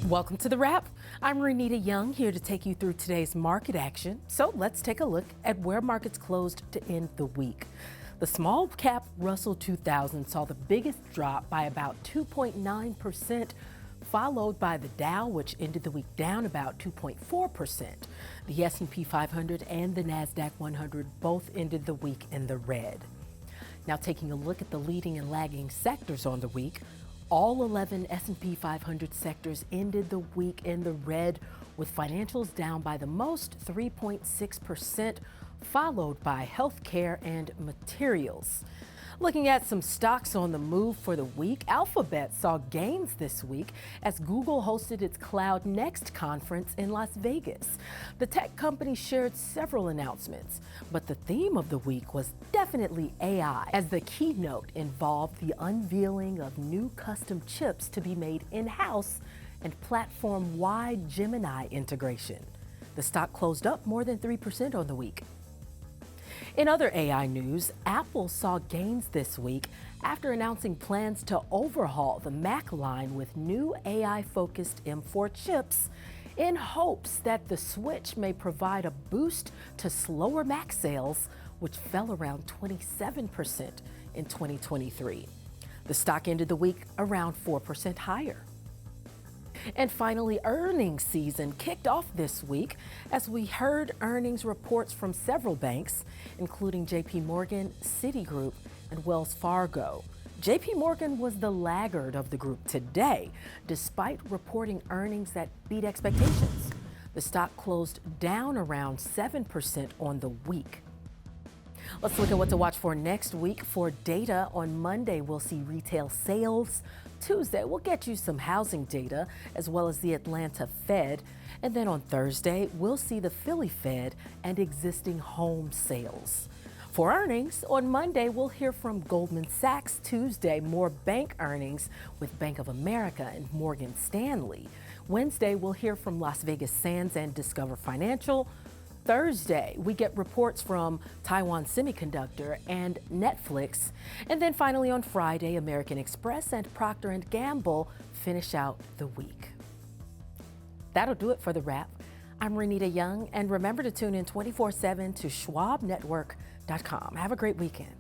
Welcome to The Wrap. I'm Renita Young, here to take you through today's market action. So let's take a look at where markets closed to end the week. The small cap Russell 2000 saw the biggest drop by about 2.9%, followed by the Dow, which ended the week down about 2.4%. The S&P 500 and the NASDAQ 100 both ended the week in the red. Now taking a look at the leading and lagging sectors on the week, all 11 S&P 500 sectors ended the week in the red, with financials down by the most 3.6%, followed by healthcare and materials. Looking at some stocks on the move for the week, Alphabet saw gains this week as Google hosted its Cloud Next conference in Las Vegas. The tech company shared several announcements, but the theme of the week was definitely AI, as the keynote involved the unveiling of new custom chips to be made in-house and platform-wide Gemini integration. The stock closed up more than 3% on the week. In other AI news, Apple saw gains this week after announcing plans to overhaul the Mac line with new AI-focused M4 chips in hopes that the switch may provide a boost to slower Mac sales, which fell around 27% in 2023. The stock ended the week around 4% higher. And finally, earnings season kicked off this week as we heard earnings reports from several banks, including JPMorgan, Citigroup, and Wells Fargo. JPMorgan was the laggard of the group today, despite reporting earnings that beat expectations. The stock closed down around 7% on the week. Let's look at what to watch for next week. For data, on Monday, we'll see retail sales. Tuesday, we'll get you some housing data, as well as the Atlanta Fed. And then on Thursday, we'll see the Philly Fed and existing home sales. For earnings, on Monday, we'll hear from Goldman Sachs. Tuesday, more bank earnings with Bank of America and Morgan Stanley. Wednesday, we'll hear from Las Vegas Sands and Discover Financial. Thursday, we get reports from Taiwan Semiconductor and Netflix. And then finally on Friday, American Express and Procter & Gamble finish out the week. That'll do it for The Wrap. I'm Renita Young, and remember to tune in 24/7 to schwabnetwork.com. Have a great weekend.